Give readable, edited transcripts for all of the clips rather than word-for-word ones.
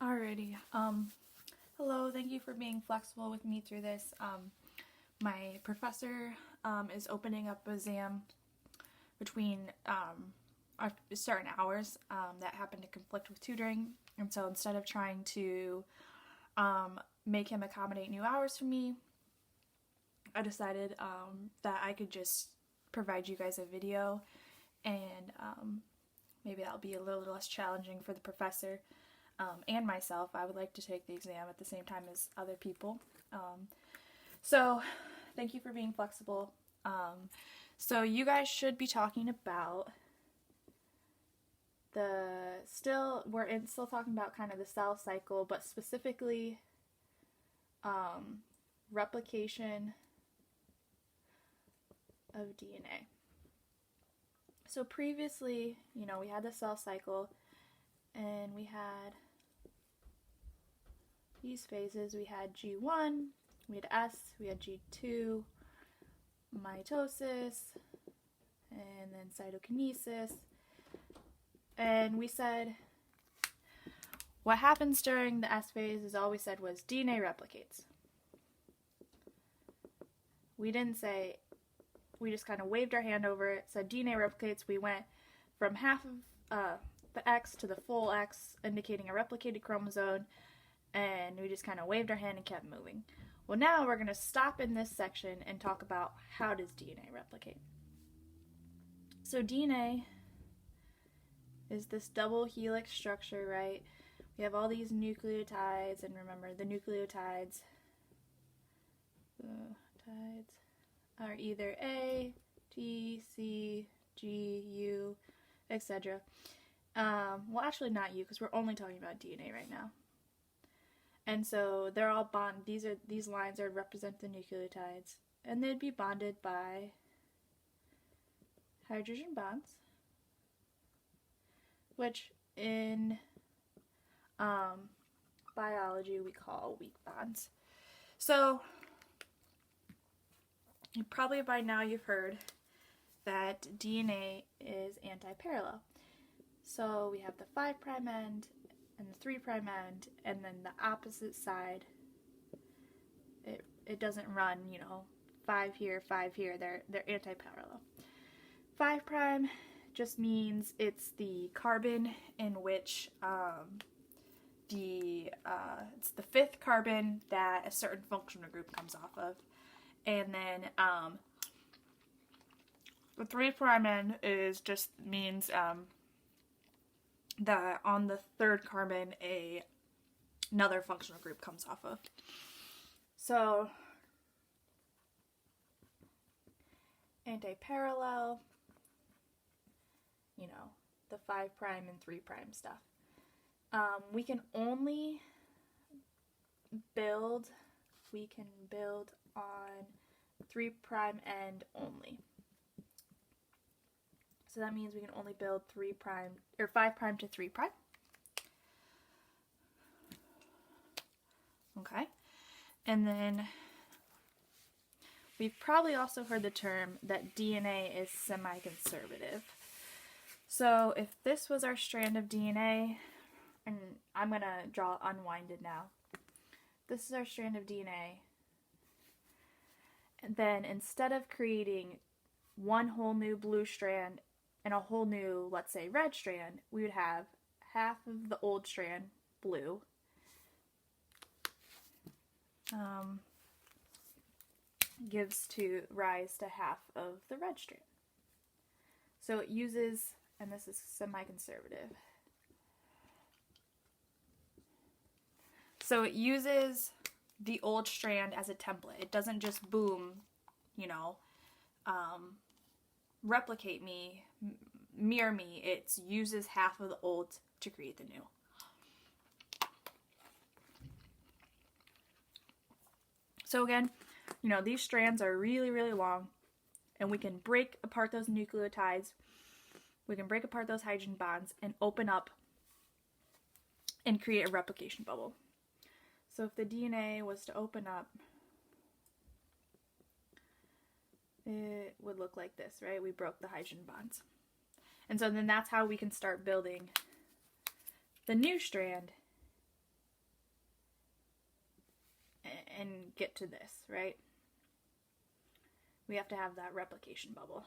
Alrighty. Hello. Thank you for being flexible with me through this. My professor is opening up a exam between certain hours that happen to conflict with tutoring, and so instead of trying to make him accommodate new hours for me, I decided that I could just provide you guys a video, and maybe that'll be a little less challenging for the professor. And myself. I would like to take the exam at the same time as other people. So thank you for being flexible. So you guys should be talking about still talking about kind of the cell cycle, but specifically replication of DNA. So previously, we had the cell cycle, and we had these phases. We had G1, we had S, we had G2, mitosis, and then cytokinesis. And we said what happens during the S phase is all we said was DNA replicates. We didn't say, we just kind of waved our hand over it, said DNA replicates. We went from half of the X to the full X, indicating a replicated chromosome, and we just kind of waved our hand and kept moving. Well, now we're going to stop in this section and talk about how does DNA replicate. So DNA is this double helix structure, right? We have all these nucleotides, and remember, the nucleotides are either A, T, C, G, U, etc. Well, actually not U, because we're only talking about DNA right now. And so they're all bonded. These lines represent the nucleotides, and they'd be bonded by hydrogen bonds, which in biology we call weak bonds. So probably by now you've heard that DNA is anti-parallel. So we have the 5' end and the 3' end, and then the opposite side, it doesn't run, 5 here, 5 here. They're anti-parallel. 5' just means it's the carbon in which it's the 5th carbon that a certain functional group comes off of. And then the 3' end means that on the 3rd carbon another functional group comes off of. So anti-parallel, the 5' and 3' stuff. We can build on 3' end only. So that means we can only build 5' to 3'. Okay. And then we've probably also heard the term that DNA is semi-conservative. So if this was our strand of DNA, and I'm going to draw unwinded now. This is our strand of DNA. And then instead of creating one whole new blue strand and a whole new, let's say, red strand, we would have half of the old strand, blue, gives rise to half of the red strand. So it uses, and this is semi-conservative, so it uses the old strand as a template. It doesn't just boom, replicate me, mirror me. It uses half of the old to create the new. So again, these strands are really, really long, and we can break apart those nucleotides, we can break apart those hydrogen bonds, and open up and create a replication bubble. So if the DNA was to open up, it would look like this, right? We broke the hydrogen bonds. And so then that's how we can start building the new strand and get to this, right? We have to have that replication bubble,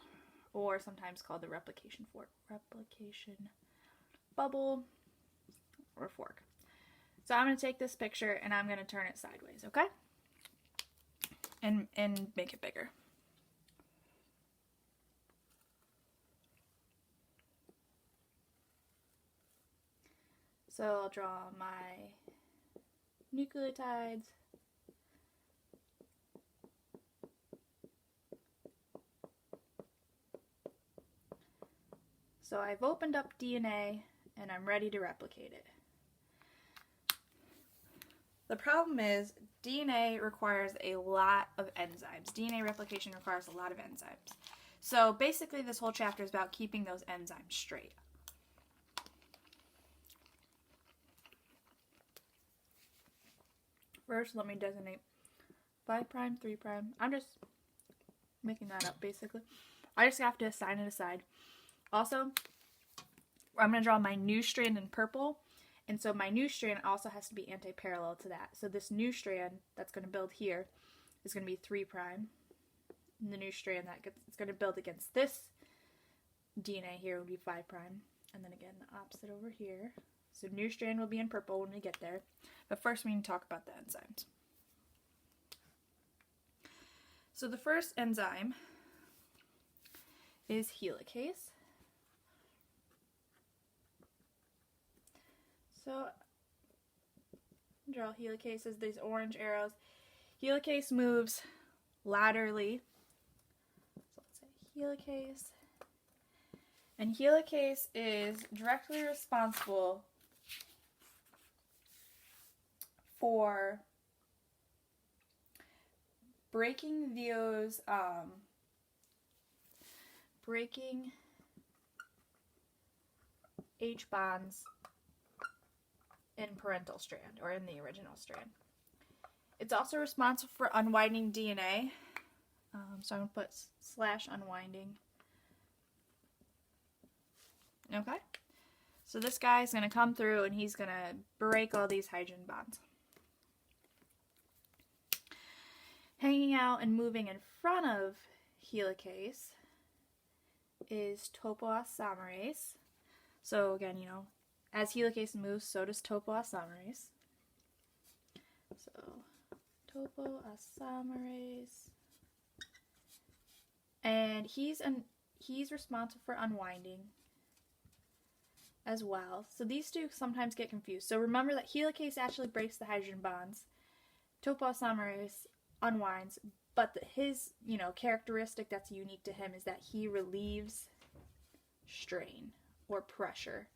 or sometimes called the replication fork. Replication bubble or fork. So I'm going to take this picture and I'm going to turn it sideways, okay? And make it bigger. So I'll draw my nucleotides. So I've opened up DNA and I'm ready to replicate it. The problem is DNA requires a lot of enzymes. DNA replication requires a lot of enzymes. So basically this whole chapter is about keeping those enzymes straight. First, let me designate 5', 3'. I'm just making that up, basically. I just have to assign it aside. Also, I'm going to draw my new strand in purple. And so my new strand also has to be anti-parallel to that. So this new strand that's going to build here is going to be 3'. And the new strand it's going to build against this DNA here would be 5'. And then again, the opposite over here. So new strand will be in purple when we get there. But first we need to talk about the enzymes. So the first enzyme is helicase. So draw helicase as these orange arrows. Helicase moves laterally. So let's say helicase. And helicase is directly responsible for breaking those, breaking H bonds in parental strand, or in the original strand. It's also responsible for unwinding DNA. So I'm going to put /unwinding. Okay? So this guy's going to come through and he's going to break all these hydrogen bonds. Hanging out and moving in front of helicase is topoisomerase. So again, you know, as helicase moves, so does topoisomerase. So topoisomerase, and he's responsible for unwinding as well. So these two sometimes get confused. So remember that helicase actually breaks the hydrogen bonds. Topoisomerase unwinds, but his, you know, characteristic that's unique to him is that he relieves strain or pressure.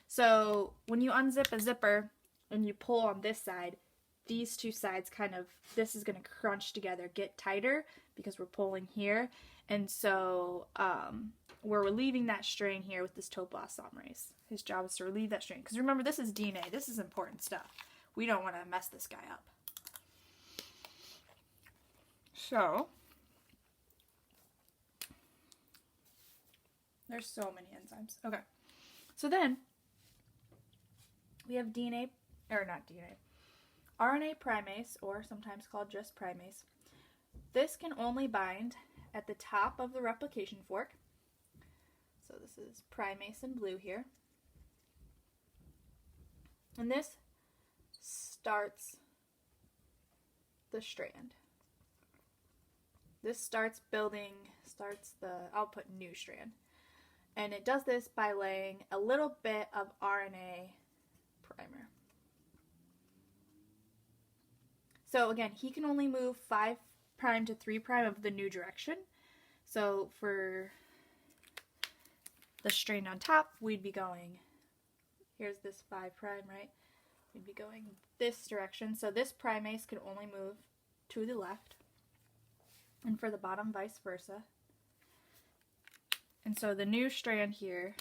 So when you unzip a zipper and you pull on this side, these two sides kind of, this is going to crunch together, get tighter because we're pulling here. And so we're relieving that strain here with this topoisomerase. His job is to relieve that strain. Because remember, this is DNA. This is important stuff. We don't want to mess this guy up. So, there's so many enzymes. Okay. So then, we have DNA, or not DNA, RNA primase, or sometimes called just primase. This can only bind at the top of the replication fork. So this is primase in blue here. And this starts the strand. This starts the, I'll put new strand. And it does this by laying a little bit of RNA primer. So again, he can only move 5' to 3' of the new direction. So for the strand on top, we'd be going, here's this 5', right? We'd be going this direction. So this primase can only move to the left. And for the bottom, vice versa. And so the new strand here,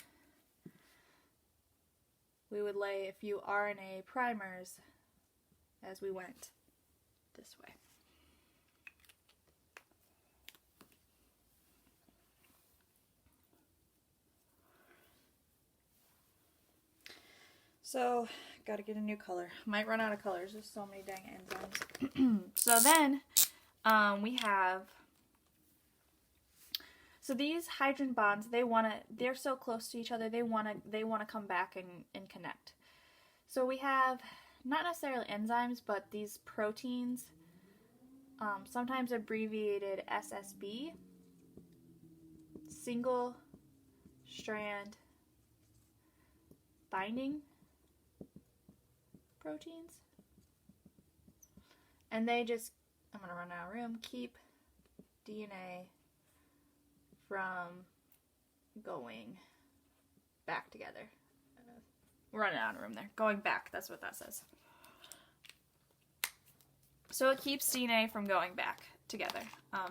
we would lay a few RNA primers as we went this way. So Gotta get a new color. Might run out of colors. There's so many dang enzymes. So then we have, so these hydrogen bonds, they're so close to each other, they wanna come back and connect. So we have not necessarily enzymes, but these proteins, sometimes abbreviated SSB, single strand binding proteins. And they just, I'm going to run out of room, keep DNA from going back together. We're running out of room there. Going back, that's what that says. So it keeps DNA from going back together.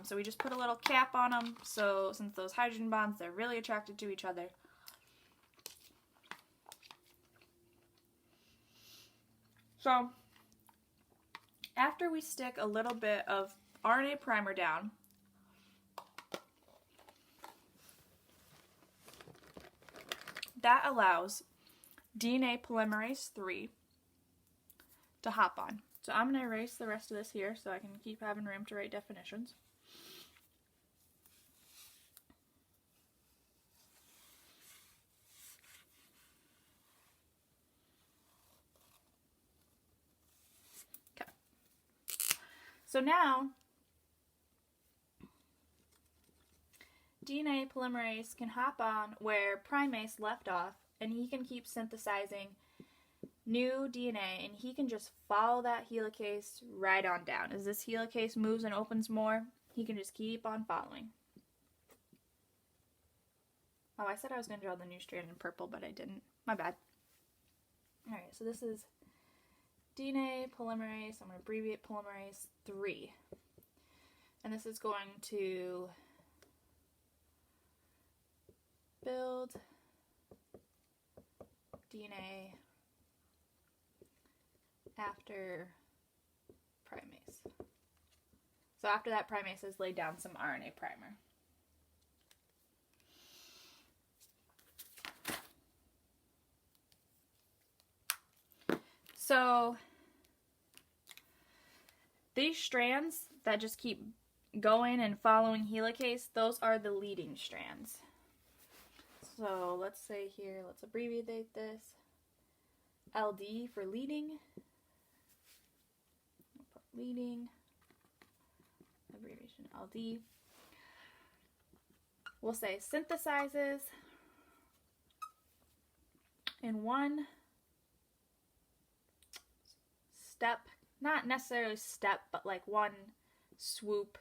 So we just put a little cap on them, so since those hydrogen bonds, they're really attracted to each other. So after we stick a little bit of RNA primer down, that allows DNA polymerase 3 to hop on. So I'm going to erase the rest of this here so I can keep having room to write definitions. Okay. So now DNA polymerase can hop on where primase left off, and he can keep synthesizing new DNA, and he can just follow that helicase right on down. As this helicase moves and opens more, he can just keep on following. Oh, I said I was going to draw the new strand in purple, but I didn't. My bad. Alright, so this is DNA polymerase. I'm going to abbreviate polymerase 3. And this is going to build DNA after primase. So after that, primase has laid down some RNA primer. So these strands that just keep going and following helicase, those are the leading strands. So let's say here, let's abbreviate this. LD for leading. We'll put leading. Abbreviation LD. We'll say synthesizes in one step, not necessarily step, but like one swoop,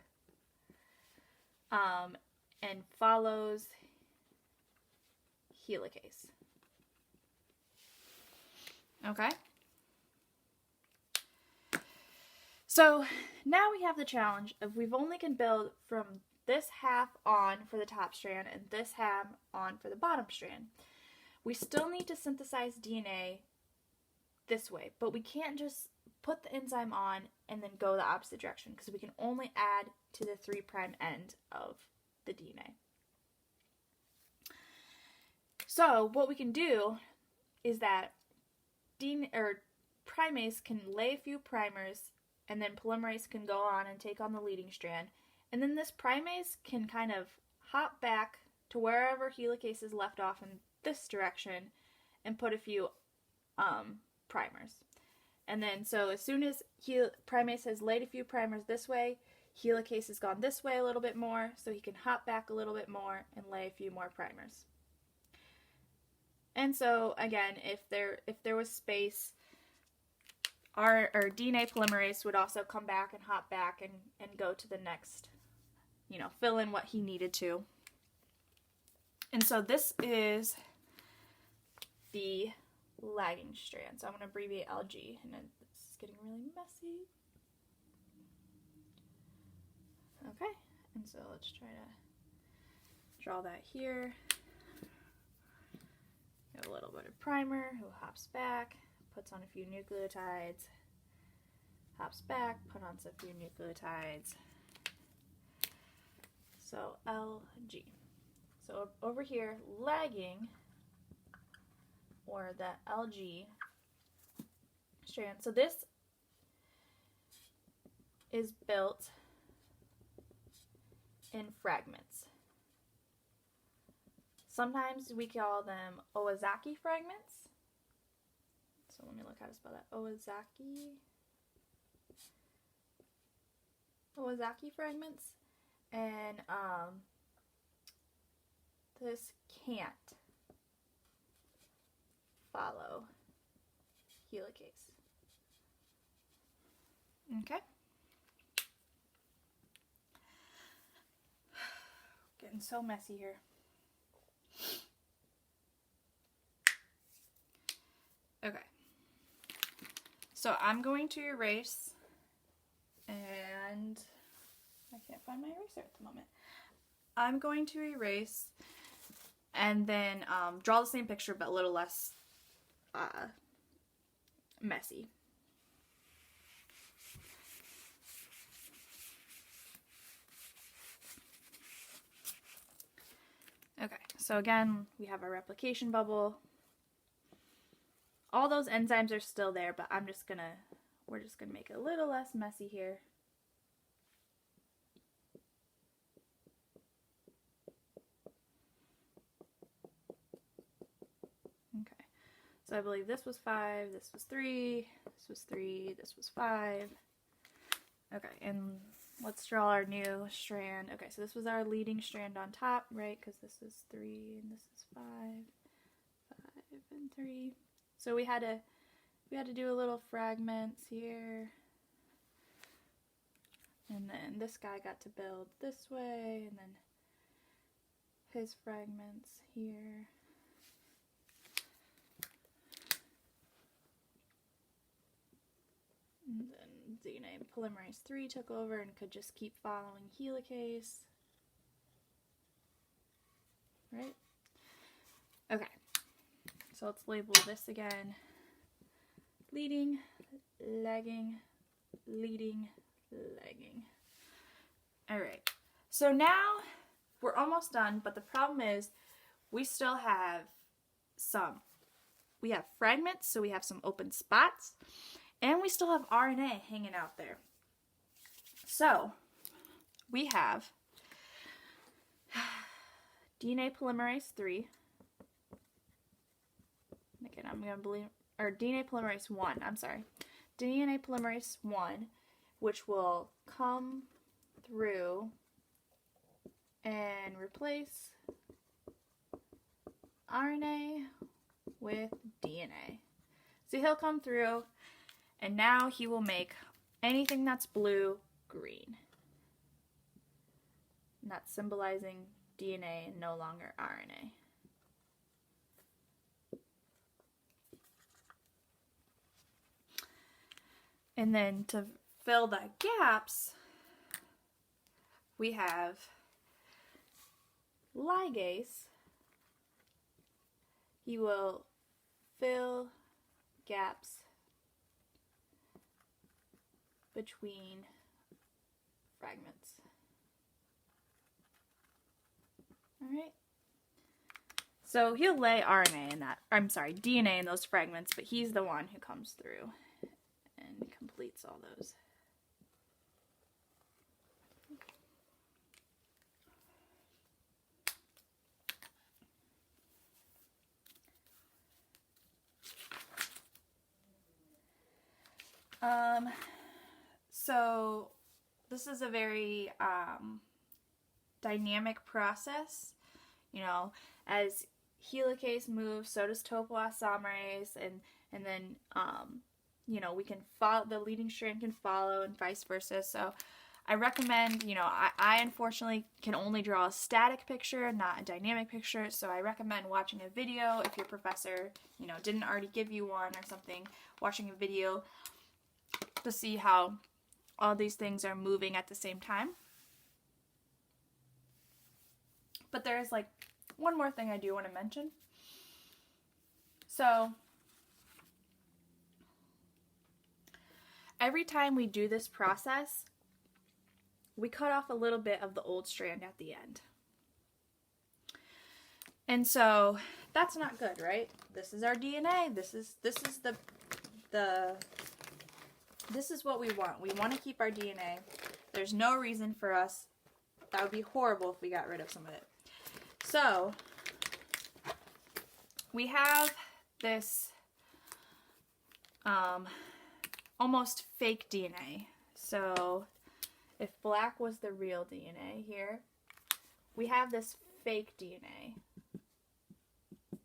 and follows helicase. Okay? So now we have the challenge of we've only can build from this half on for the top strand and this half on for the bottom strand. We still need to synthesize DNA this way, but we can't just put the enzyme on and then go the opposite direction because we can only add to the 3' end of the DNA. So what we can do is that primase can lay a few primers, and then polymerase can go on and take on the leading strand, and then this primase can kind of hop back to wherever helicase is left off in this direction and put a few primers. And then so as soon as primase has laid a few primers this way, helicase has gone this way a little bit more, so he can hop back a little bit more and lay a few more primers. And so again, if there was space, our DNA polymerase would also come back and hop back and go to the next, fill in what he needed to. And so this is the lagging strand. So I'm going to abbreviate LG, and it's getting really messy. Okay, and so let's try to draw that here. A little bit of primer, who hops back, puts on a few nucleotides, hops back, put on a few nucleotides. So LG. So over here, lagging, or the LG, strand. So this is built in fragments. Sometimes we call them Owazaki fragments. So let me look how to spell that. Owazaki fragments. And this can't follow helicase. Okay. Getting so messy here. Okay. So I'm going to erase, and I can't find my eraser at the moment. I'm going to erase and then draw the same picture but a little less messy. Okay, so again, we have our replication bubble. All those enzymes are still there, but we're just gonna make it a little less messy here. Okay, so I believe this was 5, this was 3, this was 3, this was 5. Okay, and let's draw our new strand. Okay, so this was our leading strand on top, right? Because this is 3 and this is 5, 5 and 3. So we had to do a little fragments here. And then this guy got to build this way, and then his fragments here. And then DNA polymerase 3 took over and could just keep following helicase. Right? Okay. So let's label this again. Leading, lagging, leading, lagging. Alright. So now we're almost done, but the problem is we still have we have fragments, so we have some open spots, and we still have RNA hanging out there. So we have DNA polymerase 3. Again, I'm going to believe, or DNA polymerase 1, I'm sorry. DNA polymerase 1, which will come through and replace RNA with DNA. So he'll come through, and now he will make anything that's blue green. And that's symbolizing DNA and no longer RNA. And then to fill the gaps, we have ligase. He will fill gaps between fragments. All right. So he'll lay RNA in that, DNA in those fragments, but he's the one who comes through and completes all those. So this is a very dynamic process. You know, as helicase moves, so does topoisomerase, and then you know, we can follow, the leading strand can follow, and vice versa. So I recommend, you know, I unfortunately can only draw a static picture, not a dynamic picture, so I recommend watching a video if your professor, you know, didn't already give you one or something, watching a video to see how all these things are moving at the same time. But there's like one more thing I do want to mention. So every time we do this process, we cut off a little bit of the old strand at the end. And so that's not good, right? This is our DNA. This is the this is what we want. We want to keep our DNA. There's no reason for us. That would be horrible if we got rid of some of it. So, we have this almost fake DNA. So, if black was the real DNA here, we have this fake DNA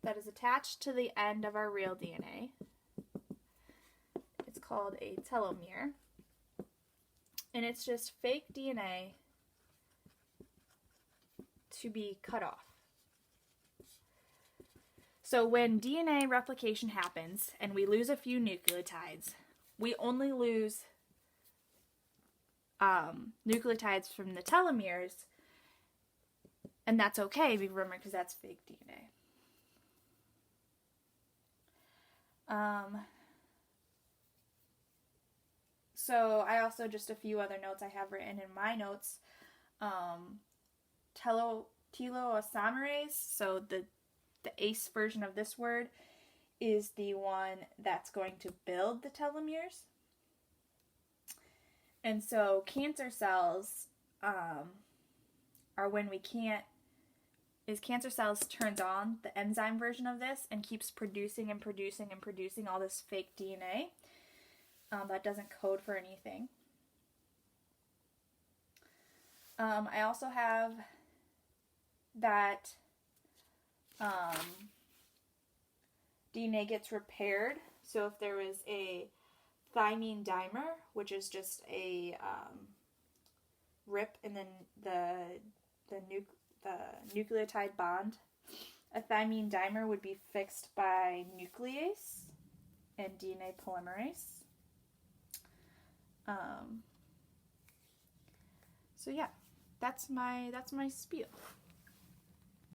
that is attached to the end of our real DNA. It's called a telomere. And it's just fake DNA to be cut off. So when DNA replication happens and we lose a few nucleotides, we only lose nucleotides from the telomeres, and that's okay, remember, because that's fake DNA. So I also, just a few other notes I have written in my notes. Teloisomerase, so the ACE version of this word, is the one that's going to build the telomeres. And so cancer cells are when we can't, cancer cells turns on the enzyme version of this and keeps producing and producing and producing all this fake DNA that doesn't code for anything. I also have that DNA gets repaired. So if there was a thymine dimer, which is just a rip in the nucleotide bond, a thymine dimer would be fixed by nuclease and DNA polymerase. So yeah, that's my spiel.